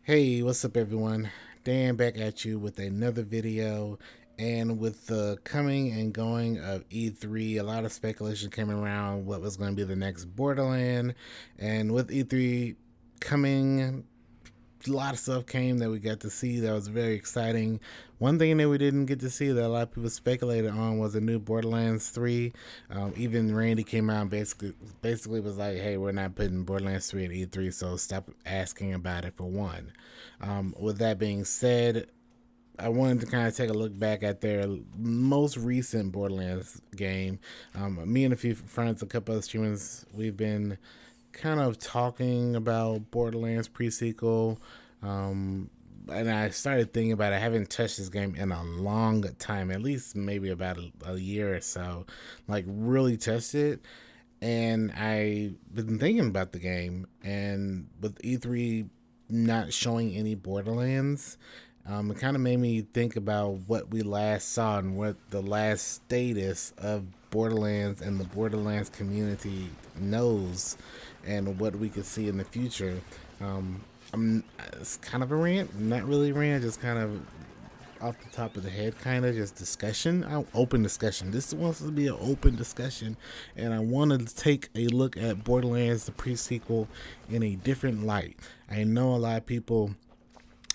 Hey, what's up, everyone? Dan back at you with another video. And with the coming and going of E3, a lot of speculation came around what was going to be the next Borderland. And with E3 coming, a lot of stuff came that we got to see that was very exciting. One thing that we didn't get to see that a lot of people speculated on was a new Borderlands 3. Even Randy came out and basically was like, "Hey, we're not putting Borderlands 3 at E3, so stop asking about it for one." With that being said, I wanted to kind of take a look back at their most recent Borderlands game. Me and a few friends, a couple of streamers, we've been kind of talking about Borderlands pre-sequel. And I started thinking about it. I haven't touched this game in a long time, at least maybe about a year or so. Like really touched it. And I've been thinking about the game, and with E3 not showing any Borderlands, it kind of made me think about what we last saw and what the last status of Borderlands and the Borderlands community knows, and what we could see in the future. It's kind of a rant, not really a rant, just kind of off the top of the head, kind of just discussion, open discussion. This wants to be an open discussion, and I wanted to take a look at Borderlands, the pre-sequel, in a different light. I know a lot of people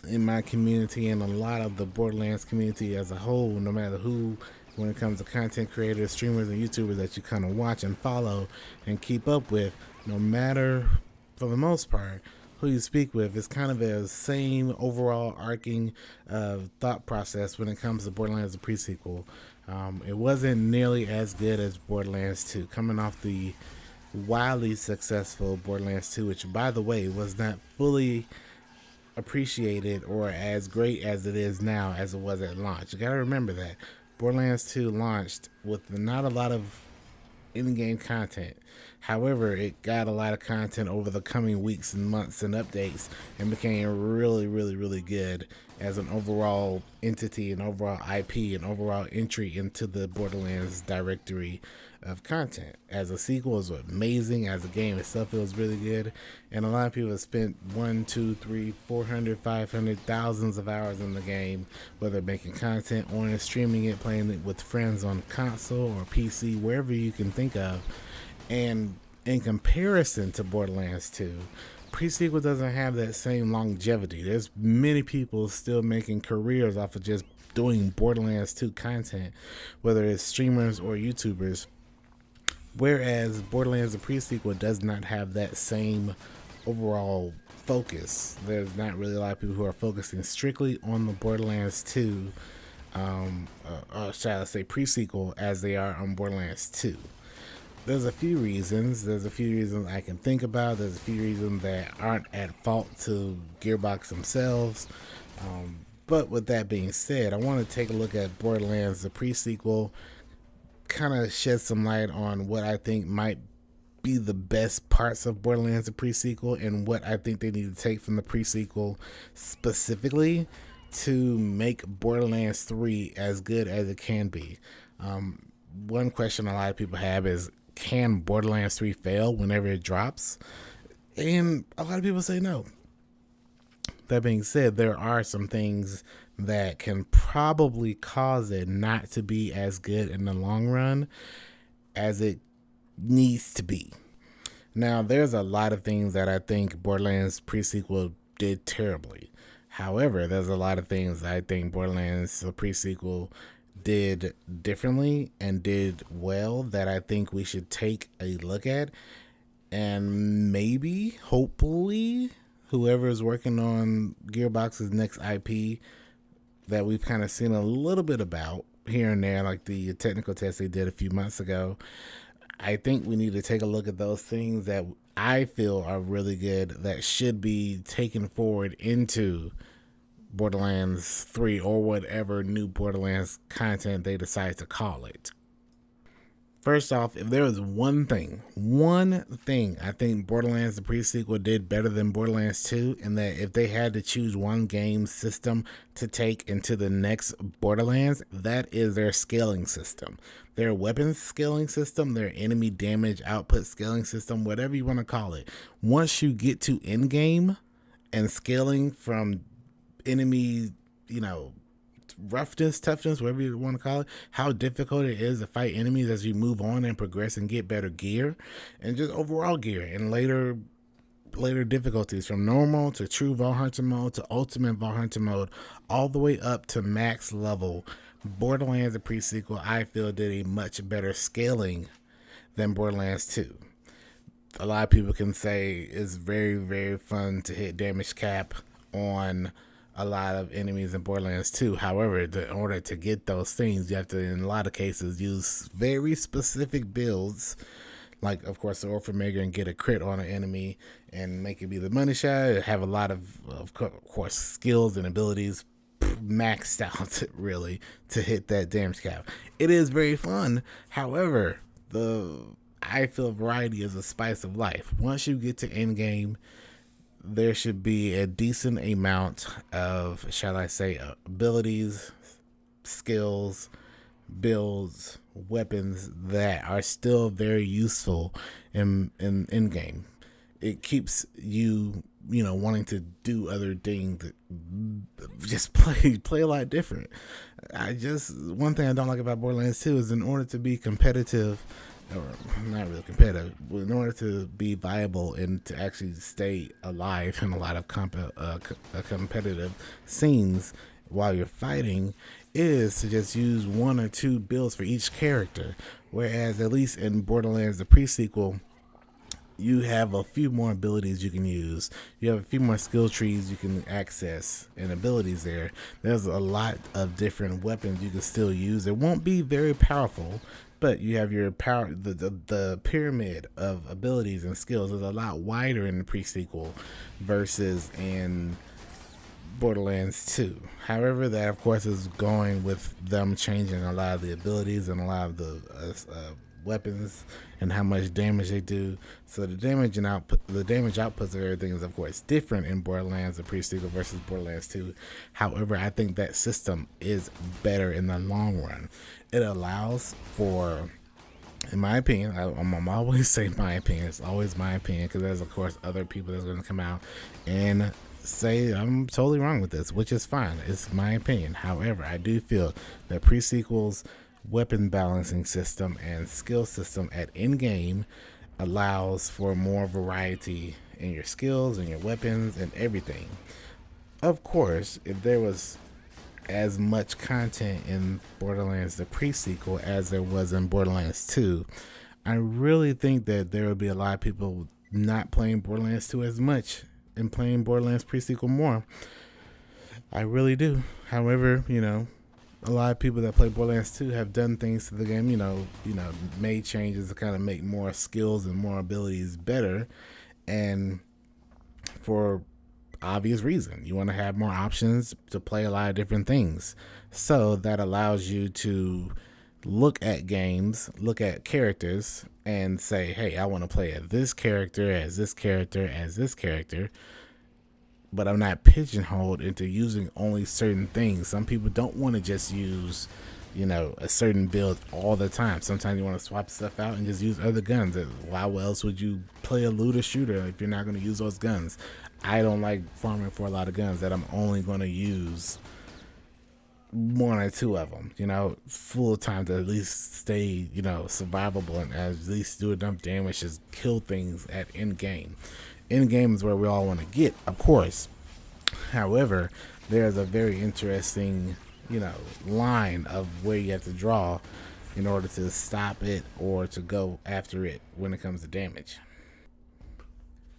in my community and a lot of the Borderlands community as a whole, no matter who, when it comes to content creators, streamers, and YouTubers that you kind of watch and follow and keep up with, no matter, for the most part, who you speak with, is kind of the same overall arcing thought process when it comes to Borderlands the pre-sequel. It wasn't nearly as good as Borderlands 2, coming off the wildly successful Borderlands 2, which, by the way, was not fully appreciated or as great as it is now as it was at launch. You gotta remember that Borderlands 2 launched with not a lot of in-game content. However, it got a lot of content over the coming weeks and months and updates, and became really, really, really good as an overall entity, an overall IP, an overall entry into the Borderlands directory of content. As a sequel, it was amazing. As a game itself, it was really good. And a lot of people have spent 1, 2, 3, 400, 500, thousands of hours in the game, whether making content on it, streaming it, playing it with friends on console or PC, wherever you can think of. And in comparison to Borderlands 2, pre-sequel doesn't have that same longevity. There's many people still making careers off of just doing Borderlands 2 content, whether it's streamers or YouTubers. Whereas Borderlands the pre-sequel does not have that same overall focus. There's not really a lot of people who are focusing strictly on the Borderlands 2, or shall I say pre-sequel, as they are on Borderlands 2. There's a few reasons. There's a few reasons I can think about. There's a few reasons that aren't at fault to Gearbox themselves. But with that being said, I want to take a look at Borderlands, the pre-sequel, kind of shed some light on what I think might be the best parts of Borderlands, the pre-sequel, and what I think they need to take from the pre-sequel specifically to make Borderlands 3 as good as it can be. One question a lot of people have is, can Borderlands 3 fail whenever it drops? And a lot of people say no. That being said, there are some things that can probably cause it not to be as good in the long run as it needs to be. Now, there's a lot of things that I think Borderlands pre-sequel did terribly. However, there's a lot of things I think Borderlands pre-sequel did differently and did well that I think we should take a look at, and maybe, hopefully, whoever is working on Gearbox's next IP that we've kind of seen a little bit about here and there, like the technical test they did a few months ago, I think we need to take a look at those things that I feel are really good that should be taken forward into Borderlands 3 or whatever new Borderlands content they decide to call it. First off, if there was one thing I think Borderlands the pre-sequel did better than Borderlands 2, and that if they had to choose one game system to take into the next Borderlands, that is their scaling system. Their weapons scaling system, their enemy damage output scaling system, whatever you want to call it. Once you get to endgame, and scaling from enemy, you know, roughness, toughness, whatever you want to call it, how difficult it is to fight enemies as you move on and progress and get better gear and just overall gear and later difficulties from normal to true Vault Hunter mode to ultimate Vault Hunter mode, all the way up to max level. Borderlands, the pre-sequel, I feel did a much better scaling than Borderlands 2. A lot of people can say it's very, very fun to hit damage cap on a lot of enemies in Borderlands 2. However, in order to get those things, you have to, in a lot of cases, use very specific builds, like, of course, the Orphan Maker, and get a crit on an enemy and make it be the money shot. Have a lot of course, skills and abilities maxed out, really, to hit that damage cap. It is very fun. However, I feel variety is a spice of life. Once you get to end game, there should be a decent amount of, shall I say, abilities, skills, builds, weapons that are still very useful in game. It keeps you, wanting to do other things, just play a lot different. One thing I don't like about Borderlands 2 is, in order to be competitive, or not really competitive, but in order to be viable and to actually stay alive in a lot of competitive scenes while you're fighting, is to just use one or two builds for each character. Whereas, at least in Borderlands, the pre-sequel, you have a few more abilities you can use. You have a few more skill trees you can access and abilities there. There's a lot of different weapons you can still use. It won't be very powerful, but you have your power. The pyramid of abilities and skills is a lot wider in the pre-sequel versus in Borderlands 2. However, that of course is going with them changing a lot of the abilities and a lot of the weapons and how much damage they do. So the damage outputs of everything is of course different in Borderlands, the pre-sequel, versus Borderlands 2. However, I think that system is better in the long run. It allows for, in my opinion, I'm always saying my opinion. It's always my opinion, because there's of course other people that's going to come out and say I'm totally wrong with this, which is fine. It's my opinion. However, I do feel that pre-sequel's weapon balancing system and skill system at in-game allows for more variety in your skills and your weapons and everything. Of course, if there was as much content in Borderlands the pre-sequel as there was in Borderlands 2, I really think that there would be a lot of people not playing Borderlands 2 as much and playing Borderlands pre-sequel more. I really do. However, a lot of people that play Borderlands 2 have done things to the game, made changes to kind of make more skills and more abilities better, and for obvious reason. You want to have more options to play a lot of different things. So that allows you to look at games, look at characters, and say, hey, I want to play as this character, as this character, as this character. But I'm not pigeonholed into using only certain things. Some people don't want to just use, a certain build all the time. Sometimes you want to swap stuff out and just use other guns. Why else would you play a looter shooter if you're not going to use those guns? I don't like farming for a lot of guns that I'm only going to use one or two of them, full time, to at least stay, survivable and at least do enough damage to kill things at end game. End game is where we all want to get, of course. However, there's a very interesting, line of where you have to draw in order to stop it or to go after it when it comes to damage.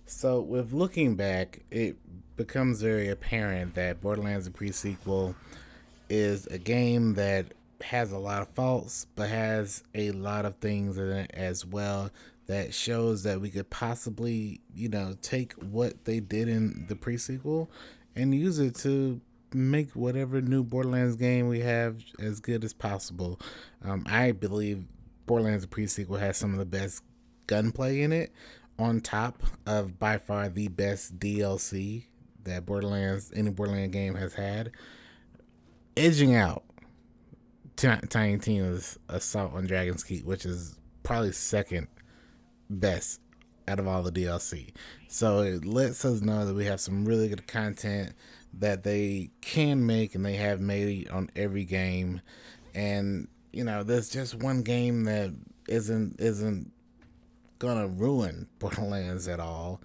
So, with looking back, it becomes very apparent that Borderlands the pre-sequel is a game that has a lot of faults, but has a lot of things in it as well that shows that we could possibly, take what they did in the pre-sequel and use it to make whatever new Borderlands game we have as good as possible. I believe Borderlands the pre-sequel has some of the best gunplay in it, on top of by far the best DLC that any Borderlands game has had, edging out Tiny Tina's Assault on Dragon's Keep, which is probably second best out of all the DLC. So it lets us know that we have some really good content that they can make and they have made on every game. And there's just one game that isn't gonna ruin Borderlands at all.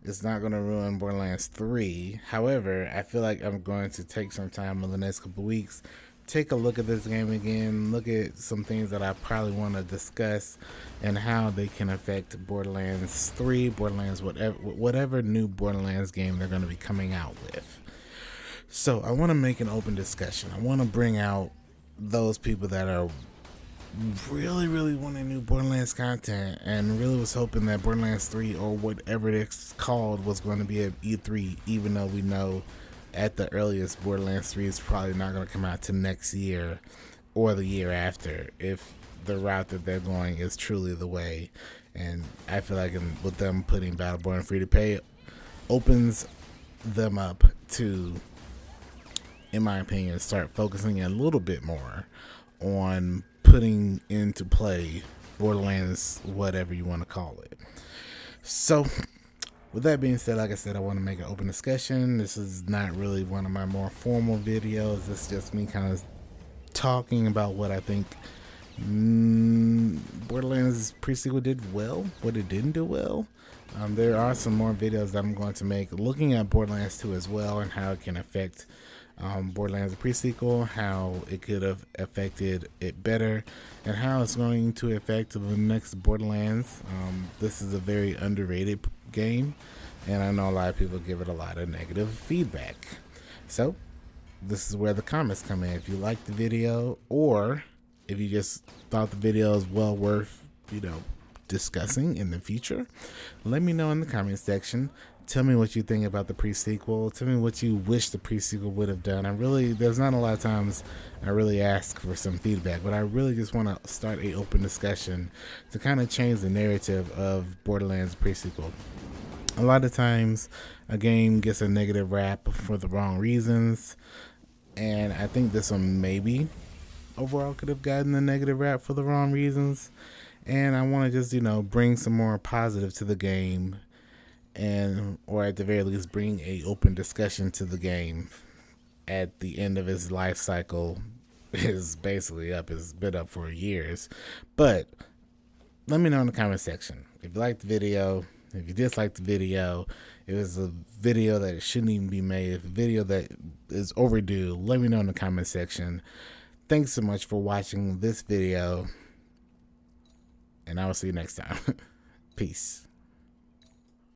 It's not gonna ruin Borderlands 3. However, I feel like I'm going to take some time in the next couple of weeks, take a look at this game again, look at some things that I probably want to discuss and how they can affect Borderlands 3, Borderlands whatever new Borderlands game they're going to be coming out with. So I want to make an open discussion. I want to bring out those people that are really wanting new Borderlands content and really was hoping that Borderlands 3 or whatever it's called was going to be at E3, even though we know at the earliest Borderlands 3 is probably not going to come out to next year or the year after if the route that they're going is truly the way. And I feel like with them putting Battleborn free to pay opens them up to, in my opinion, start focusing a little bit more on putting into play Borderlands, whatever you want to call it. So with that being said, like I said, I want to make an open discussion. This is not really one of my more formal videos. It's just me kind of talking about what I think Borderlands pre-sequel did well, what it didn't do well. There are some more videos that I'm going to make looking at Borderlands 2 as well and how it can affect Borderlands pre-sequel, how it could have affected it better, and how it's going to affect the next Borderlands. This is a very underrated game, and I know a lot of people give it a lot of negative feedback. So this is where the comments come in. If you liked the video, or if you just thought the video is well worth discussing in the future, let me know in the comment section. Tell me what you think about the pre-sequel. Tell me what you wish the pre-sequel would have done. There's not a lot of times I really ask for some feedback, but I really just want to start a open discussion to kind of change the narrative of Borderlands pre-sequel. A lot of times a game gets a negative rap for the wrong reasons, and I think this one maybe overall could have gotten a negative rap for the wrong reasons. And I want to just, bring some more positive to the game, or at the very least bring a open discussion to the game at the end of its life cycle. Is basically up. It's been up for years. But let me know in the comment section if you liked the video, if you dislike the video, if it's a video that shouldn't even be made, if a video that is overdue, let me know in the comment section. Thanks so much for watching this video, and I will see you next time. Peace.